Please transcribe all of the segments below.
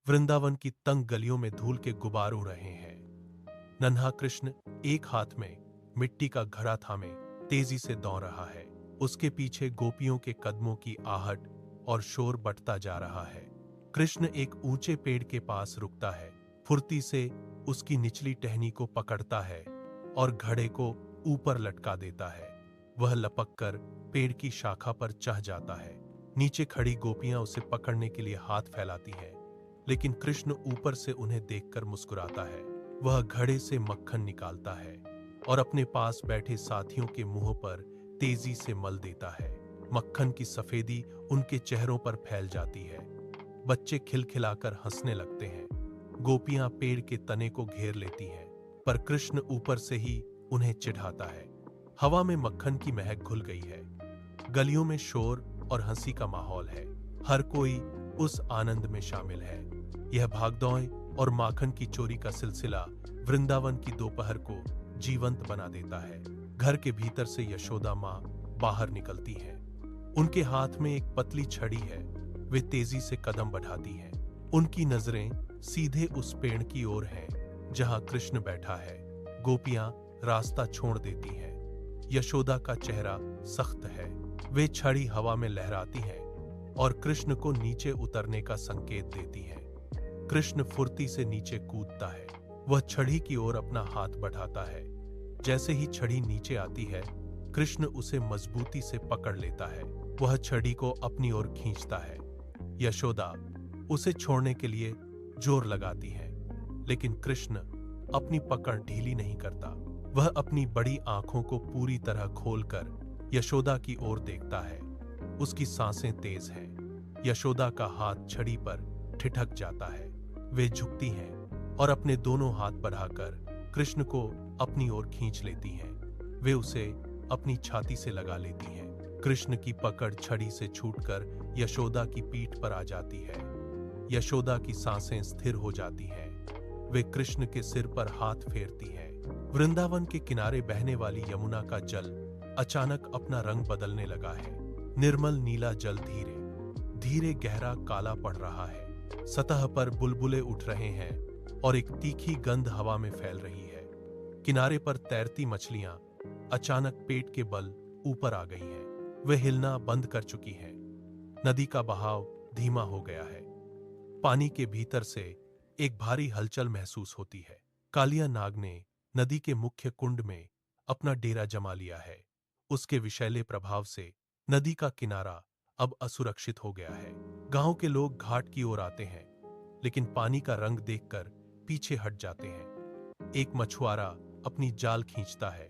वृंदावन की तंग गलियों में धूल के गुबार उड़ रहे हैं। नन्हा कृष्ण एक हाथ में मिट्टी का घड़ा थामे तेजी से दौड़ रहा है। उसके पीछे गोपियों के कदमों की आहट और शोर बढ़ता जा रहा है। कृष्ण एक ऊंचे पेड़ के पास रुकता है, फुर्ती से उसकी निचली टहनी को पकड़ता है और घड़े को ऊपर लटका देता है। वह लपक कर पेड़ की शाखा पर चढ़ जाता है। नीचे खड़ी गोपियां उसे पकड़ने के लिए हाथ फैलाती हैं, लेकिन कृष्ण ऊपर से उन्हें देखकर मुस्कुराता है। वह घड़े से मक्खन निकालता है और अपने पास बैठे साथियों के मुंह पर तेजी से मल देता है। मक्खन की सफेदी उनके चेहरों पर फैल जाती है। बच्चे खिलखिलाकर हंसने लगते हैं। गोपियां पेड़ के तने को घेर लेती हैं, पर कृष्ण ऊपर से ही उन्हें चिढ़ाता है। हवा में मक्खन की महक घुल गई है। गलियों में शोर और हंसी का माहौल है। हर कोई उस आनंद में शामिल है। यह भागदौड़ और माखन की चोरी का सिलसिला वृंदावन की दोपहर को जीवंत बना देता है। घर के भीतर से यशोदा माँ बाहर निकलती हैं। उनके हाथ में एक पतली छड़ी है। वे तेजी से कदम बढ़ाती हैं। उनकी नजरें सीधे उस पेड़ की ओर हैं जहां कृष्ण बैठा है। गोपियां रास्ता छोड़ देती हैं। यशोदा का चेहरा सख्त है। वे छड़ी हवा में लहराती हैं और कृष्ण को नीचे उतरने का संकेत देती हैं। कृष्ण फुर्ती से नीचे कूदता है। वह छड़ी की ओर अपना हाथ बढ़ाता है। जैसे ही छड़ी नीचे आती है, कृष्ण उसे मजबूती से पकड़ लेता है। वह छड़ी को अपनी ओर खींचता है। यशोदा उसे छोड़ने के लिए जोर लगाती है, लेकिन कृष्ण अपनी पकड़ ढीली नहीं करता। वह अपनी बड़ी आंखों को पूरी तरह खोलकर यशोदा की ओर देखता है। उसकी सांसें तेज हैं। यशोदा का हाथ छड़ी पर ठिठक जाता है। वे झुकती हैं और अपने दोनों हाथ बढ़ाकर कृष्ण को अपनी ओर खींच लेती हैं। वे उसे अपनी छाती से लगा लेती हैं। कृष्ण की पकड़ छड़ी से छूटकर यशोदा की पीठ पर आ जाती है। यशोदा की सांसें स्थिर हो जाती हैं। वे कृष्ण के सिर पर हाथ फेरती हैं। वृंदावन के किनारे बहने वाली यमुना का जल अचानक अपना रंग बदलने लगा है। निर्मल नीला जल धीरे धीरे गहरा काला पड़ रहा है। सतह पर बुलबुले उठ रहे हैं और एक तीखी गंध हवा में फैल रही है। किनारे पर तैरती मछलियां अचानक पेट के बल ऊपर आ गई हैं। वे हिलना बंद कर चुकी हैं। नदी का बहाव धीमा हो गया है। पानी के भीतर से एक भारी हलचल महसूस होती है। कालिया नाग ने नदी के मुख्य कुंड में अपना डेरा जमा लिया है। उसके विषैले प्रभाव से नदी का किनारा अब असुरक्षित हो गया है। गांव के लोग घाट की ओर आते हैं, लेकिन पानी का रंग देखकर पीछे हट जाते हैं। एक मछुआरा अपनी जाल खींचता है,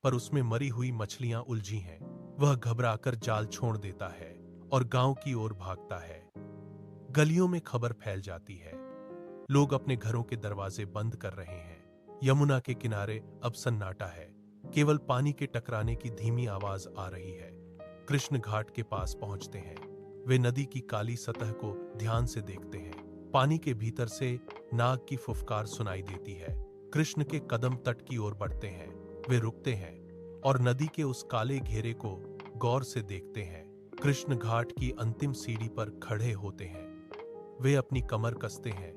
पर उसमें मरी हुई मछलियां उलझी हैं। वह घबराकर जाल छोड़ देता है और गांव की ओर भागता है। गलियों में खबर फैल जाती है। लोग अपने घरों के दरवाजे बंद कर रहे हैं। यमुना के किनारे अब सन्नाटा है। केवल पानी के टकराने की धीमी आवाज आ रही है। कृष्ण घाट के पास पहुंचते हैं। वे नदी की काली सतह को ध्यान से देखते हैं। पानी के भीतर से नाग की फुफकार सुनाई देती है। कृष्ण के कदम तट की ओर बढ़ते हैं। वे रुकते हैं और नदी के उस काले घेरे को गौर से देखते हैं। कृष्ण घाट की अंतिम सीढ़ी पर खड़े होते हैं। वे अपनी कमर कसते हैं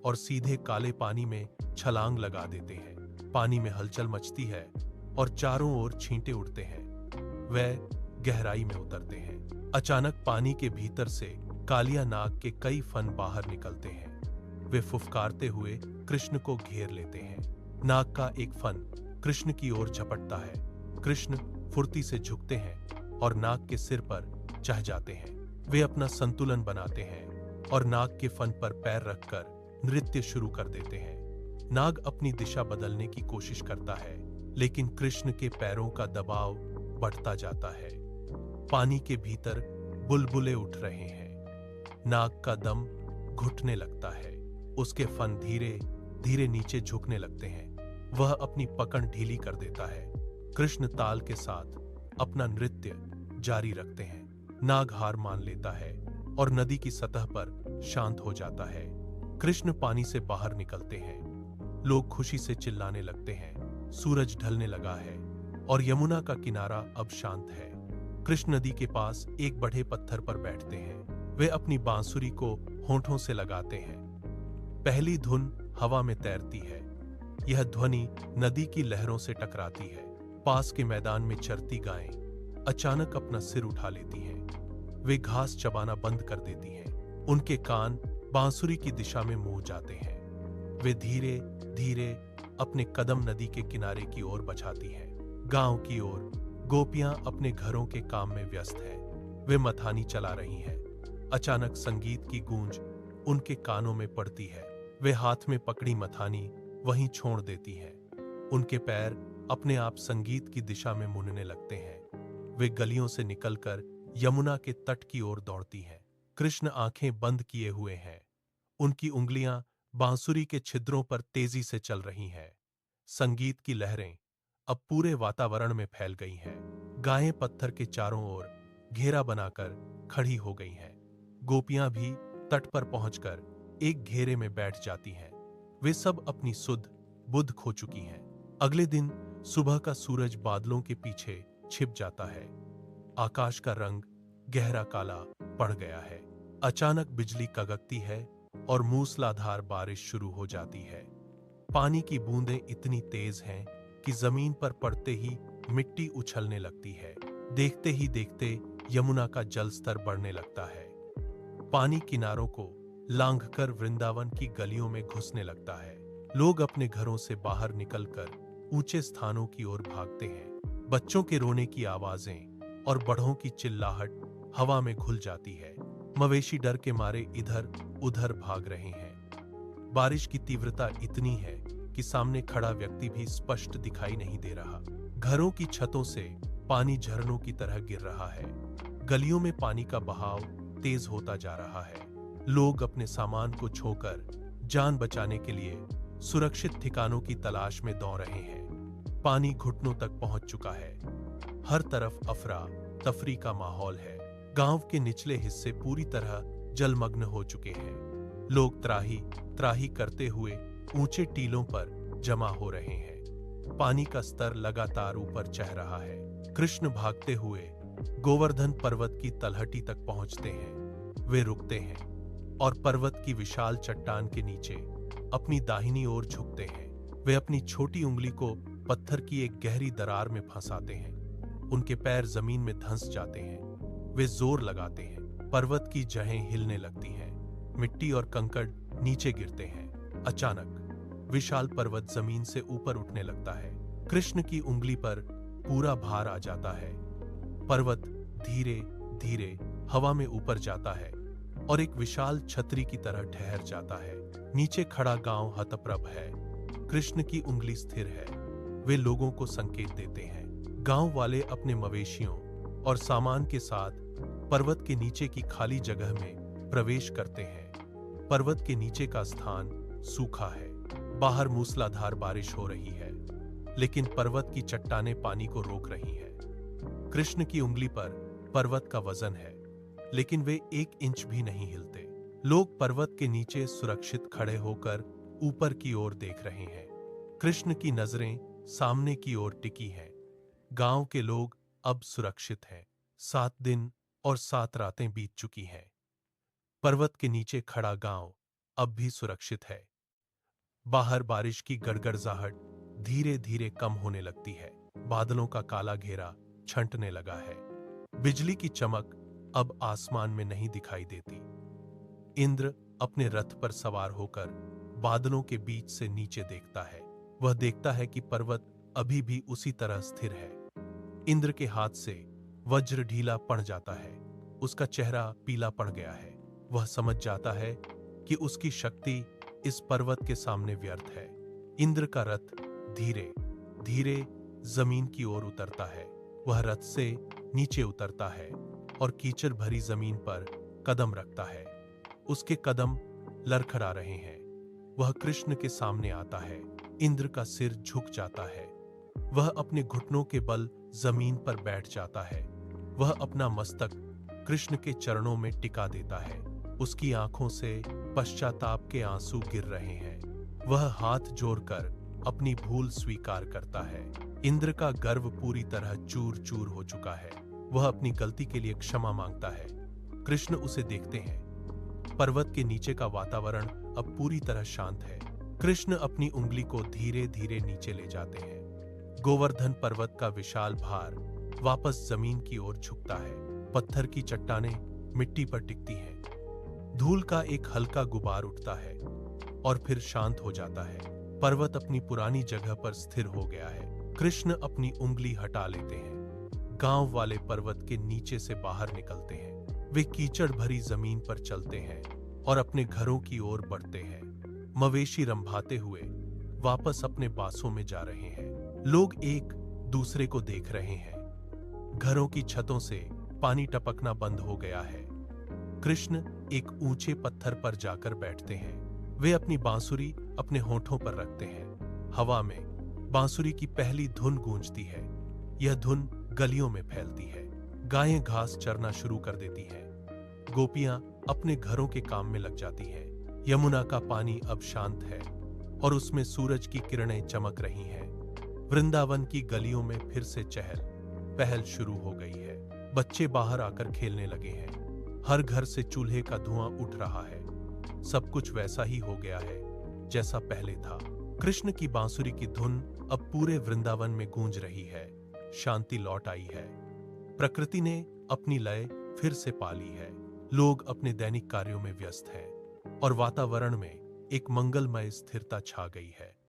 और सीधे काले पानी में छलांग लगा देते हैं। पानी में हलचल मचती है और चारों ओर छींटे उड़ते हैं। वे गहराई में उतरते हैं। अचानक पानी के भीतर से कालिया नाग के कई फन बाहर निकलते हैं। वे फुफकारते हुए कृष्ण को घेर लेते हैं। नाग का एक फन कृष्ण की ओर झपटता है। कृष्ण फुर्ती से झुकते हैं और नाग के सिर पर चढ़ जाते हैं। वे अपना संतुलन बनाते हैं और नाग के फन पर पैर रखकर नृत्य शुरू कर देते हैं। नाग अपनी दिशा बदलने की कोशिश करता है, लेकिन कृष्ण के पैरों का दबाव बढ़ता जाता है। पानी के भीतर बुलबुले उठ रहे हैं। नाग का दम घुटने लगता है। उसके फन धीरे धीरे नीचे झुकने लगते हैं। वह अपनी पकड़ ढीली कर देता है। कृष्ण ताल के साथ अपना नृत्य जारी रखते हैं। नाग हार मान लेता है और नदी की सतह पर शांत हो जाता है। कृष्ण पानी से बाहर निकलते हैं। लोग खुशी से चिल्लाने लगते हैं। सूरज ढलने लगा है और यमुना का किनारा अब शांत है। कृष्ण नदी के पास एक बड़े पत्थर पर बैठते हैं। वे अपनी बांसुरी को होंठों से लगाते हैं पहली धुन हवा में तैरती है। यह ध्वनि नदी की लहरों से टकराती है। पास के मैदान में चरती गायें अचानक अपना सिर उठा लेती हैं। वे घास चबाना बंद कर देती हैं। उनके कान बांसुरी की दिशा में मुंह जाते हैं। वे धीरे धीरे अपने कदम नदी के किनारे की ओर बढ़ाती हैं। गांव की ओर गोपियां अपने घरों के काम में व्यस्त हैं। वे मथानी चला रही हैं। अचानक संगीत की गूंज उनके कानों में पड़ती है। वे हाथ में पकड़ी मथानी वहीं छोड़ देती हैं। उनके पैर अपने आप संगीत की दिशा में मुड़ने लगते हैं। वे गलियों से निकलकर यमुना के तट की ओर दौड़ती हैं। कृष्ण आंखें बंद किए हुए हैं। उनकी उंगलियां बांसुरी के छिद्रों पर तेजी से चल रही हैं। संगीत की लहरें अब पूरे वातावरण में फैल गई हैं। गायें पत्थर के चारों ओर घेरा बनाकर खड़ी हो गई हैं। गोपियां भी तट पर पहुंचकर एक घेरे में बैठ जाती हैं। वे सब अपनी सुध बुध खो चुकी हैं। अगले दिन सुबह का सूरज बादलों के पीछे छिप जाता है। आकाश का रंग गहरा काला पड़ गया है। अचानक बिजली कड़कती है और मूसलाधार बारिश शुरू हो जाती है। पानी की बूंदें इतनी तेज हैं कि जमीन पर पड़ते ही मिट्टी उछलने लगती है। देखते ही देखते यमुना का जलस्तर बढ़ने लगता है। पानी किनारों को लांघकर वृंदावन की गलियों में घुसने लगता है। लोग अपने घरों से बाहर निकलकर ऊंचे स्थानों की ओर भागते हैं। बच्चों के रोने की आवाजें और बड़ों की चिल्लाहट हवा में घुल जाती है। मवेशी डर के मारे इधर उधर भाग रहे हैं। बारिश की तीव्रता इतनी है कि सामने खड़ा व्यक्ति भी स्पष्ट दिखाई नहीं दे रहा। घरों की छतों से पानी झरनों की तरह गिर रहा है। गलियों में पानी का बहाव तेज होता जा रहा है। लोग अपने सामान को छोकर जान बचाने के लिए सुरक्षित ठिकानों की तलाश में दौड़ रहे हैं। पानी घुटनों तक पहुंच चुका है। हर तरफ अफरा तफरी का माहौल है। गांव के निचले हिस्से पूरी तरह जलमग्न हो चुके हैं। लोग त्राही त्राही करते हुए ऊंचे टीलों पर जमा हो रहे हैं। पानी का स्तर लगातार ऊपर चढ़ रहा है। कृष्ण भागते हुए गोवर्धन पर्वत की तलहटी तक पहुंचते हैं। वे रुकते हैं और पर्वत की विशाल चट्टान के नीचे अपनी दाहिनी ओर झुकते हैं। वे अपनी छोटी उंगली को पत्थर की एक गहरी दरार में फंसाते हैं। उनके पैर जमीन में धंस जाते हैं। वे जोर लगाते हैं। पर्वत की जड़ें हिलने लगती हैं। मिट्टी और कंकड़ नीचे गिरते हैं। अचानक विशाल पर्वत जमीन से ऊपर उठने लगता है। कृष्ण की उंगली पर पूरा भार आ जाता है। पर्वत धीरे धीरे हवा में ऊपर जाता है और एक विशाल छतरी की तरह ठहर जाता है। नीचे खड़ा गांव हतप्रभ है। कृष्ण की उंगली स्थिर है। वे लोगों को संकेत देते हैं। गांव वाले अपने मवेशियों और सामान के साथ पर्वत के नीचे की खाली जगह में प्रवेश करते हैं। पर्वत के नीचे का स्थान सूखा है। बाहर मूसलाधार बारिश हो रही है, लेकिन पर्वत की चट्टानें पानी को रोक रही हैं। कृष्ण की उंगली पर पर्वत का वजन है, लेकिन वे 1 इंच भी नहीं हिलते। लोग पर्वत के नीचे सुरक्षित खड़े होकर ऊपर की ओर देख रहे हैं। कृष्ण की नजरें सामने की ओर टिकी हैं। गांव के लोग अब सुरक्षित हैं। 7 दिन और 7 रातें बीत चुकी हैं। पर्वत के नीचे खड़ा गांव अब भी सुरक्षित है। बाहर बारिश की गड़गड़ाहट धीरे धीरे कम होने लगती है। बादलों का काला घेरा छंटने लगा है। बिजली की चमक अब आसमान में नहीं दिखाई देती। इंद्र अपने रथ पर सवार होकर बादलों के बीच से नीचे देखता है। वह देखता है कि पर्वत अभी भी उसी तरह स्थिर है। इंद्र के हाथ से वज्र ढीला पड़ जाता है। उसका चेहरा पीला पड़ गया है। वह समझ जाता है कि उसकी शक्ति इस पर्वत के सामने व्यर्थ है। इंद्र का रथ धीरे धीरे जमीन की ओर उतरता है। वह रथ से नीचे उतरता है और कीचड़ भरी जमीन पर कदम रखता है। उसके कदम लड़खड़ा रहे हैं। वह कृष्ण के सामने आता है। इंद्र का सिर झुक जाता है। वह अपने घुटनों के बल जमीन पर बैठ जाता है। वह अपना मस्तक कृष्ण के चरणों में टिका देता है। उसकी आंखों से पश्चाताप के आंसू गिर रहे हैं। वह हाथ जोड़कर अपनी भूल स्वीकार करता है। इंद्र का गर्व पूरी तरह चूर चूर हो चुका है। वह अपनी गलती के लिए क्षमा मांगता है। कृष्ण उसे देखते हैं। पर्वत के नीचे का वातावरण अब पूरी तरह शांत है। कृष्ण अपनी उंगली को धीरे धीरे नीचे ले जाते हैं। गोवर्धन पर्वत का विशाल भार वापस जमीन की ओर झुकता है। पत्थर की चट्टानें मिट्टी पर टिकती हैं। धूल का एक हल्का गुबार उठता है और फिर शांत हो जाता है। पर्वत अपनी पुरानी जगह पर स्थिर हो गया है। कृष्ण अपनी उंगली हटा लेते हैं। गांव वाले पर्वत के नीचे से बाहर निकलते हैं। वे कीचड़ भरी जमीन पर चलते हैं और अपने घरों की ओर बढ़ते हैं। मवेशी रंभाते हुए वापस अपने बासों में जा रहे हैं। लोग एक दूसरे को देख रहे हैं। घरों की छतों से पानी टपकना बंद हो गया है। कृष्ण एक ऊंचे पत्थर पर जाकर बैठते हैं। वे अपनी बांसुरी अपने होठों पर रखते हैं। हवा में बांसुरी की पहली धुन गूंजती है। यह धुन गलियों में फैलती है। गायें घास चरना शुरू कर देती हैं। गोपियां अपने घरों के काम में लग जाती हैं। यमुना का पानी अब शांत है और उसमें सूरज की किरणें चमक रही हैं। वृंदावन की गलियों में फिर से चहल पहल शुरू हो गई है। बच्चे बाहर आकर खेलने लगे हैं। हर घर से चूल्हे का धुआं उठ रहा है। सब कुछ वैसा ही हो गया है जैसा पहले था। कृष्ण की बांसुरी की धुन अब पूरे वृंदावन में गूंज रही है। शांति लौट आई है। प्रकृति ने अपनी लय फिर से पा ली है। लोग अपने दैनिक कार्यों में व्यस्त हैं और वातावरण में एक मंगलमय स्थिरता छा गई है।